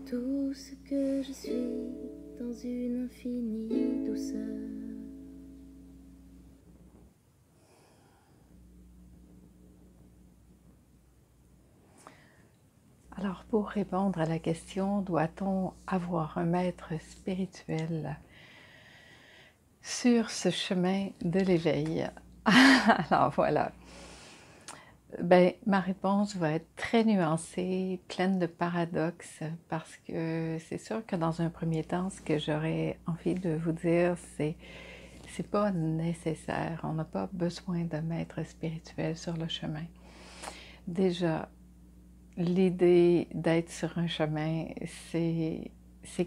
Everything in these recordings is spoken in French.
tout ce que je suis dans une infinie douceur. Alors, pour répondre à la question, doit-on avoir un maître spirituel sur ce chemin de l'éveil? Alors voilà. Ben, ma réponse va être très nuancée, pleine de paradoxes, parce que c'est sûr que dans un premier temps, ce que j'aurais envie de vous dire, c'est pas nécessaire. On n'a pas besoin de maître spirituel sur le chemin. Déjà, l'idée d'être sur un chemin, c'est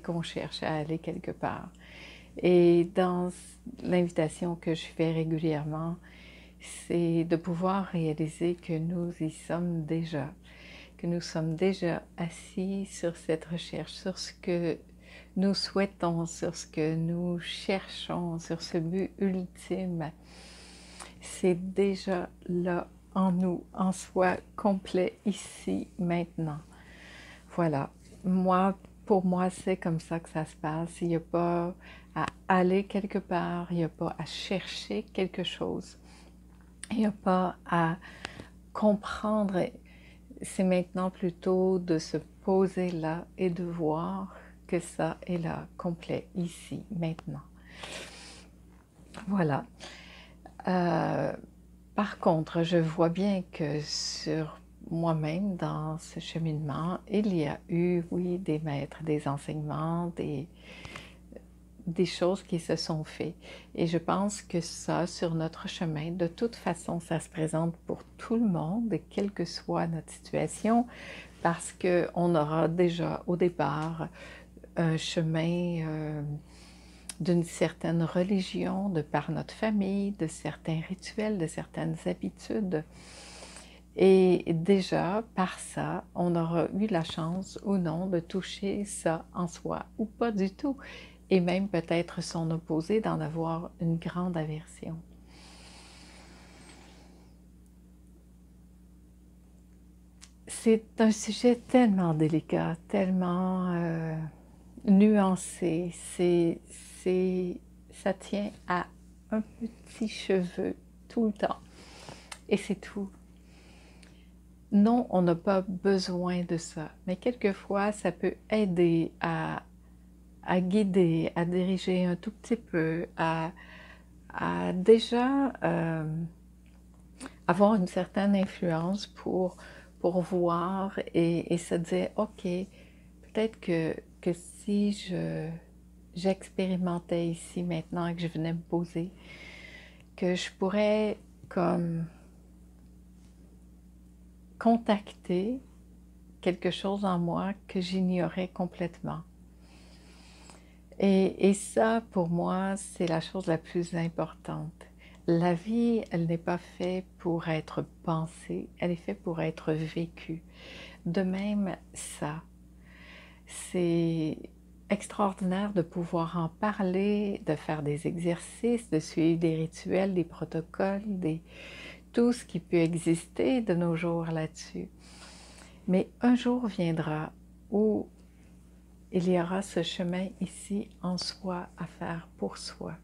qu'on cherche à aller quelque part. Et dans l'invitation que je fais régulièrement, c'est de pouvoir réaliser que nous y sommes déjà, que nous sommes déjà assis sur cette recherche, sur ce que nous souhaitons, sur ce que nous cherchons, sur ce but ultime. C'est déjà là en nous, en soi, complet, ici, maintenant. Voilà. Moi, pour moi, c'est comme ça que ça se passe. Il n'y a pas à aller quelque part, il n'y a pas à chercher quelque chose. Il n'y a pas à comprendre. C'est maintenant plutôt de se poser là et de voir que ça est là, complet, ici, maintenant. Voilà. Par contre, je vois bien que sur moi-même, dans ce cheminement, il y a eu, oui, des maîtres, des enseignements, des choses qui se sont faites. Et je pense que ça, sur notre chemin, de toute façon, ça se présente pour tout le monde, quelle que soit notre situation, parce qu'on aura déjà au départ un chemin d'une certaine religion, de par notre famille, de certains rituels, de certaines habitudes. Et déjà, par ça, on aura eu la chance ou non de toucher ça en soi, ou pas du tout, et même peut-être son opposé, d'en avoir une grande aversion. C'est un sujet tellement délicat, tellement nuancé, ça tient à un petit cheveu tout le temps, et c'est tout. Non, on n'a pas besoin de ça, mais quelquefois, ça peut aider à guider, à diriger un tout petit peu, à déjà avoir une certaine influence pour voir et se dire, OK, peut-être que si j'expérimentais ici maintenant et que je venais me poser, que je pourrais comme contacter quelque chose en moi que j'ignorais complètement. Et ça, pour moi, c'est la chose la plus importante. La vie, elle n'est pas faite pour être pensée, elle est faite pour être vécue. De même, ça, c'est extraordinaire de pouvoir en parler, de faire des exercices, de suivre des rituels, des protocoles, tout ce qui peut exister de nos jours là-dessus. Mais un jour viendra où il y aura ce chemin ici en soi à faire pour soi.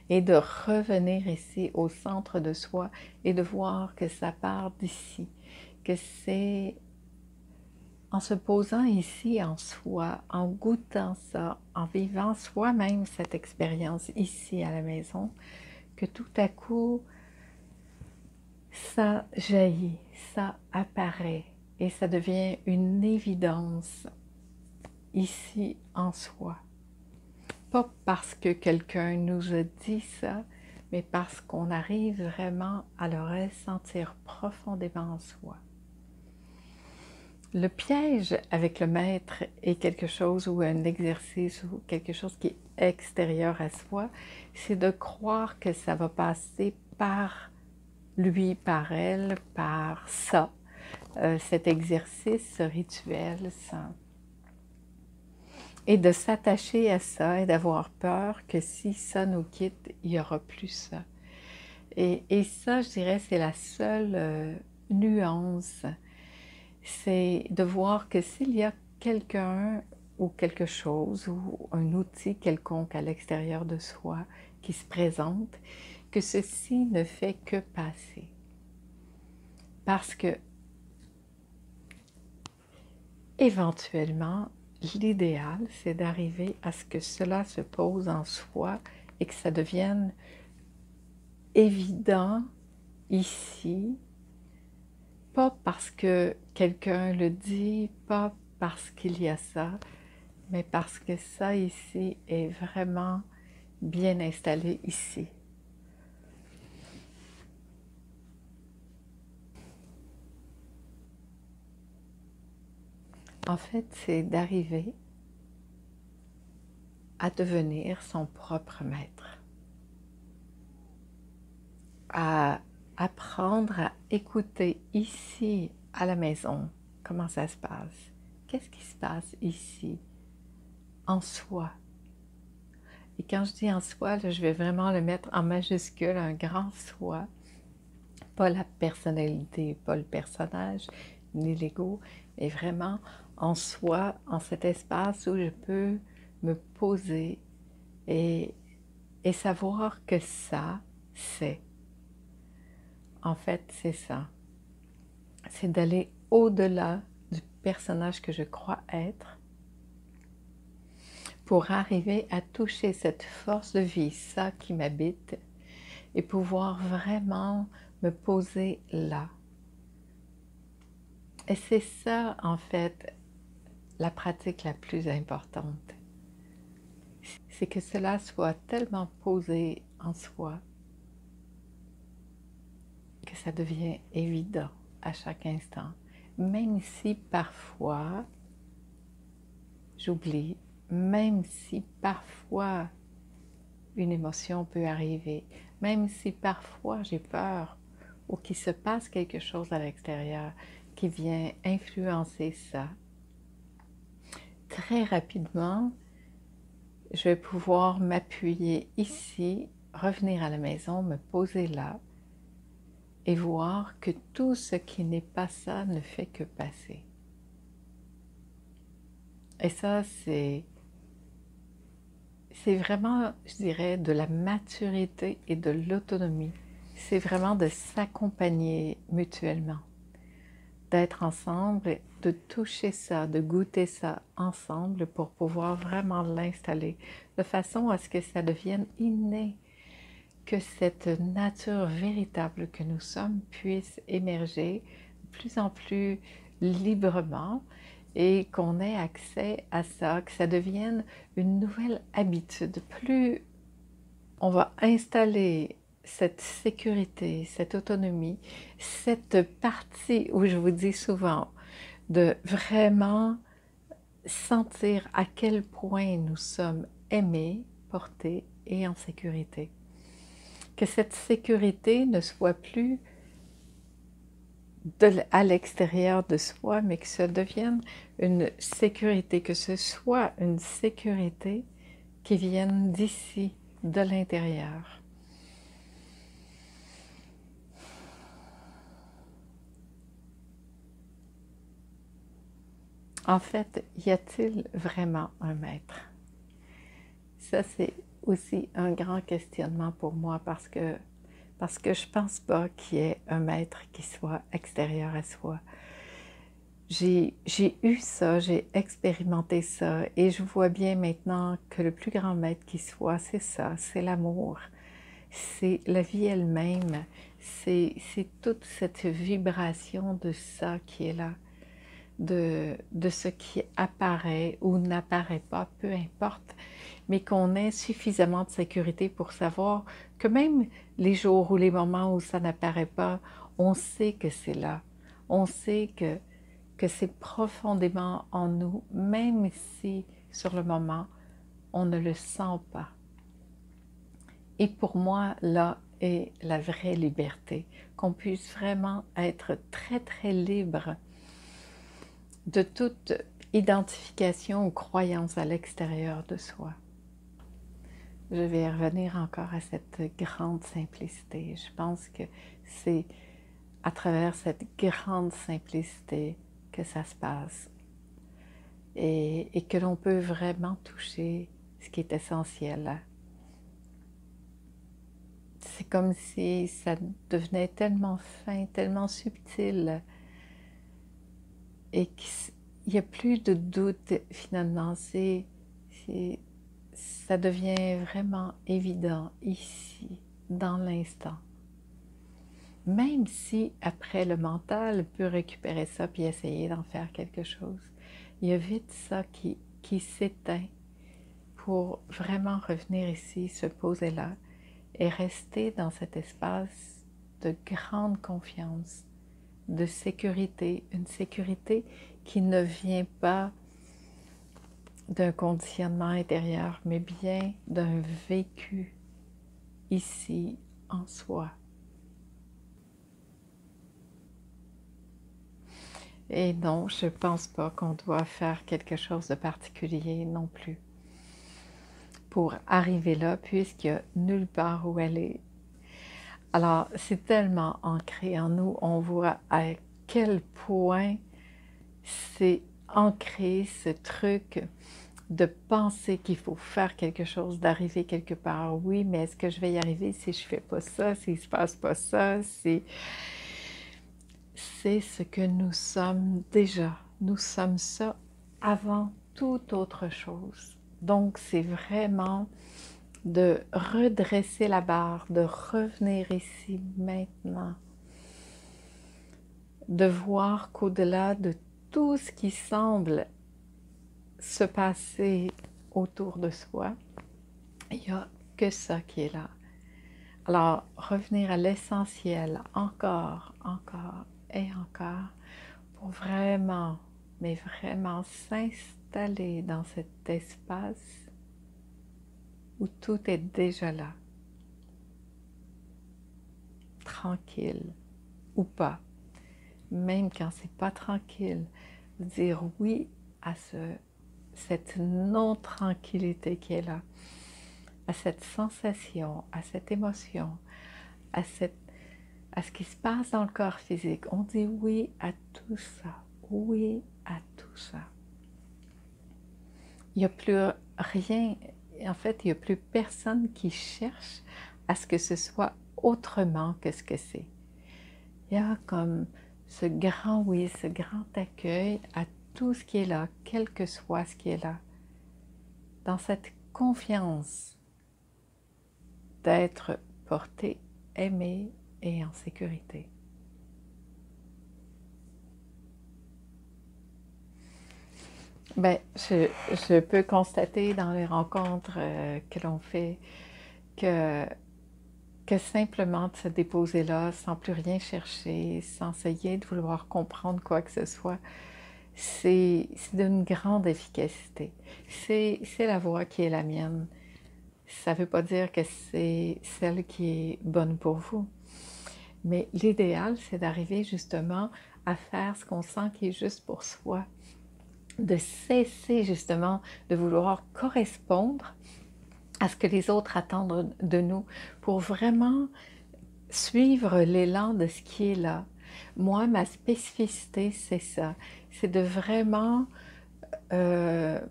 Et de revenir ici au centre de soi et de voir que ça part d'ici, que c'est en se posant ici en soi, en goûtant ça, en vivant soi-même cette expérience ici à la maison, que tout à coup, ça jaillit, ça apparaît et ça devient une évidence ici en soi. Pas parce que quelqu'un nous a dit ça, mais parce qu'on arrive vraiment à le ressentir profondément en soi. Le piège avec le maître est quelque chose ou un exercice ou quelque chose qui est extérieur à soi, c'est de croire que ça va passer par lui, par elle, par ça, cet exercice, ce rituel, ça. Et de s'attacher à ça et d'avoir peur que si ça nous quitte, il n'y aura plus ça. Et ça, je dirais, c'est la seule nuance. C'est de voir que s'il y a quelqu'un ou quelque chose ou un outil quelconque à l'extérieur de soi qui se présente, que ceci ne fait que passer. Parce que, éventuellement, l'idéal, c'est d'arriver à ce que cela se pose en soi et que ça devienne évident ici, pas parce que quelqu'un le dit, pas parce qu'il y a ça, mais parce que ça ici est vraiment bien installé ici. En fait, c'est d'arriver à devenir son propre maître, à apprendre à écouter ici à la maison comment ça se passe. Qu'est-ce qui se passe ici, en soi? Et quand je dis en soi, là, je vais vraiment le mettre en majuscule, un grand soi, pas la personnalité, pas le personnage, ni l'ego, mais vraiment en soi, en cet espace où je peux me poser et savoir que ça, c'est. En fait, c'est ça. C'est d'aller au-delà du personnage que je crois être pour arriver à toucher cette force de vie, ça qui m'habite, et pouvoir vraiment me poser là. Et c'est ça, en fait, la pratique la plus importante. C'est que cela soit tellement posé en soi que ça devient évident à chaque instant. Même si parfois j'oublie, même si parfois une émotion peut arriver, même si parfois j'ai peur ou qu'il se passe quelque chose à l'extérieur qui vient influencer ça, très rapidement, je vais pouvoir m'appuyer ici, revenir à la maison, me poser là et voir que tout ce qui n'est pas ça ne fait que passer. Et ça, c'est vraiment, je dirais, de la maturité et de l'autonomie. C'est vraiment de s'accompagner mutuellement, d'être ensemble, de toucher ça, de goûter ça ensemble pour pouvoir vraiment l'installer de façon à ce que ça devienne inné, que cette nature véritable que nous sommes puisse émerger de plus en plus librement et qu'on ait accès à ça, que ça devienne une nouvelle habitude. Plus on va installer cette sécurité, cette autonomie, cette partie où je vous dis souvent de vraiment sentir à quel point nous sommes aimés, portés et en sécurité. Que cette sécurité ne soit plus à l'extérieur de soi, mais que ça devienne une sécurité, que ce soit une sécurité qui vienne d'ici, de l'intérieur. En fait, y a-t-il vraiment un maître? Ça, c'est aussi un grand questionnement pour moi parce que je ne pense pas qu'il y ait un maître qui soit extérieur à soi. J'ai eu ça, j'ai expérimenté ça et je vois bien maintenant que le plus grand maître qui soit, c'est ça, c'est l'amour, c'est la vie elle-même, c'est toute cette vibration de ça qui est là, de ce qui apparaît ou n'apparaît pas, peu importe, mais qu'on ait suffisamment de sécurité pour savoir que même les jours ou les moments où ça n'apparaît pas, on sait que c'est là, on sait que c'est profondément en nous, même si sur le moment, on ne le sent pas. Et pour moi, là est la vraie liberté, qu'on puisse vraiment être très, très libre de toute identification ou croyance à l'extérieur de soi. Je vais revenir encore à cette grande simplicité. Je pense que c'est à travers cette grande simplicité que ça se passe. et que l'on peut vraiment toucher ce qui est essentiel. C'est comme si ça devenait tellement fin, tellement subtil et qu'il n'y a plus de doute finalement. Ça devient vraiment évident ici, dans l'instant. Même si après le mental peut récupérer ça puis essayer d'en faire quelque chose, il y a vite ça qui s'éteint pour vraiment revenir ici, se poser là et rester dans cet espace de grande confiance, de sécurité, une sécurité qui ne vient pas d'un conditionnement intérieur, mais bien d'un vécu ici en soi. Et non, je ne pense pas qu'on doit faire quelque chose de particulier non plus pour arriver là, puisqu'il n'y a nulle part où aller. Alors, c'est tellement ancré en nous, on voit à quel point c'est ancré ce truc de penser qu'il faut faire quelque chose, d'arriver quelque part. Oui, mais est-ce que je vais y arriver si je ne fais pas ça, s'il ne se passe pas ça, c'est ce que nous sommes déjà. Nous sommes ça avant toute autre chose. Donc, c'est vraiment de redresser la barre, de revenir ici maintenant, de voir qu'au-delà de tout ce qui semble se passer autour de soi, il n'y a que ça qui est là. Alors, revenir à l'essentiel encore, encore et encore, pour vraiment, mais vraiment s'installer dans cet espace où tout est déjà là, tranquille ou pas, même quand c'est pas tranquille, dire oui à cette non-tranquillité qui est là, à cette sensation, à cette émotion, à ce qui se passe dans le corps physique. On dit oui à tout ça, oui à tout ça. Il n'y a plus rien, en fait, il n'y a plus personne qui cherche à ce que ce soit autrement que ce que c'est. Il y a comme ce grand oui, ce grand accueil à tout ce qui est là, quel que soit ce qui est là. Dans cette confiance d'être porté, aimé et en sécurité. Bien, je peux constater dans les rencontres que l'on fait que simplement de se déposer là, sans plus rien chercher, sans essayer de vouloir comprendre quoi que ce soit, c'est d'une grande efficacité. C'est la voie qui est la mienne. Ça ne veut pas dire que c'est celle qui est bonne pour vous, mais l'idéal, c'est d'arriver justement à faire ce qu'on sent qui est juste pour soi, de cesser justement de vouloir correspondre à ce que les autres attendent de nous pour vraiment suivre l'élan de ce qui est là. Moi, ma spécificité, c'est ça. C'est de vraiment que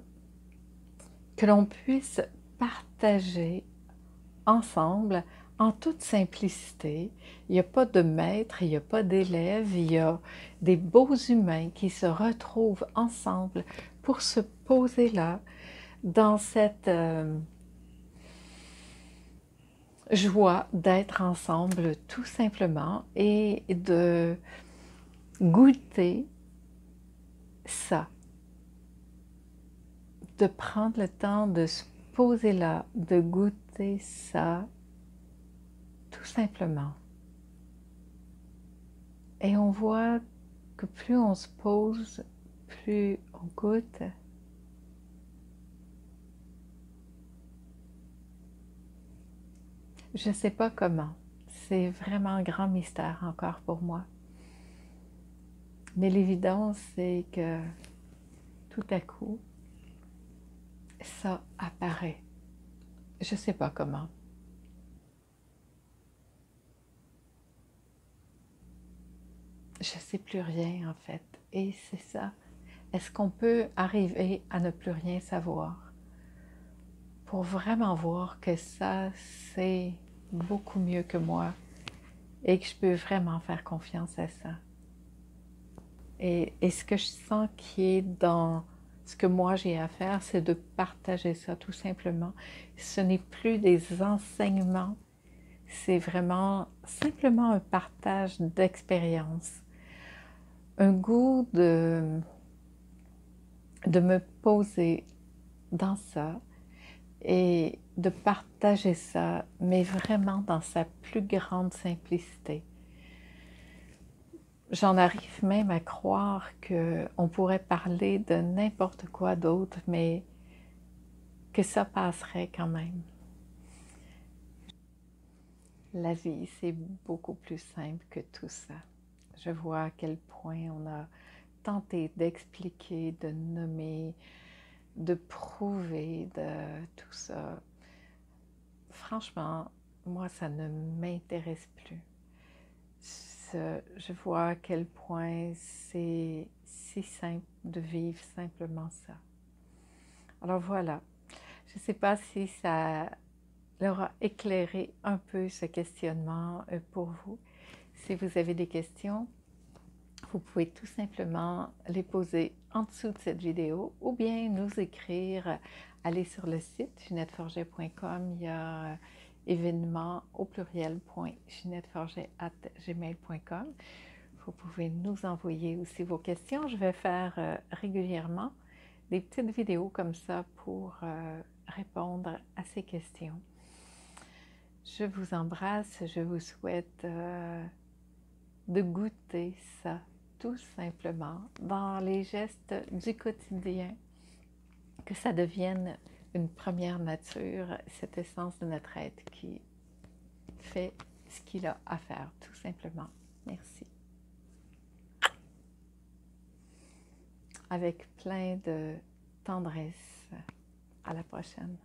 l'on puisse partager ensemble en toute simplicité. Il n'y a pas de maître, il n'y a pas d'élève, il y a des beaux humains qui se retrouvent ensemble pour se poser là, dans cette joie d'être ensemble tout simplement et de goûter ça, de prendre le temps de se poser là, de goûter ça tout simplement. Et on voit que plus on se pose, plus on goûte. Je ne sais pas comment. C'est vraiment un grand mystère encore pour moi. Mais l'évidence, c'est que tout à coup, ça apparaît. Je ne sais pas comment. Je ne sais plus rien en fait. Et c'est ça. est-ce qu'on peut arriver à ne plus rien savoir pour vraiment voir que ça, c'est beaucoup mieux que moi et que je peux vraiment faire confiance à ça? Et ce que je sens qui est dans ce que moi j'ai à faire, c'est de partager ça tout simplement. Ce n'est plus des enseignements, c'est vraiment simplement un partage d'expérience. Un goût de me poser dans ça et de partager ça, mais vraiment dans sa plus grande simplicité. J'en arrive même à croire qu'on pourrait parler de n'importe quoi d'autre, mais que ça passerait quand même. La vie, c'est beaucoup plus simple que tout ça. Je vois à quel point on a tenté d'expliquer, de nommer, de prouver, de tout ça. Franchement, moi, ça ne m'intéresse plus. Je vois à quel point c'est si simple de vivre simplement ça. Alors voilà, je ne sais pas si ça leur a éclairé un peu ce questionnement pour vous. Si vous avez des questions, vous pouvez tout simplement les poser en dessous de cette vidéo ou bien nous écrire. Allez sur le site ginetteforget.com, il y a événements au pluriel.ginetteforget@gmail.com. Vous pouvez nous envoyer aussi vos questions. Je vais faire régulièrement des petites vidéos comme ça pour répondre à ces questions. Je vous embrasse, je vous souhaite de goûter ça tout simplement dans les gestes du quotidien, que ça devienne une première nature, cette essence de notre être qui fait ce qu'il a à faire tout simplement. Merci. Avec plein de tendresse. À la prochaine.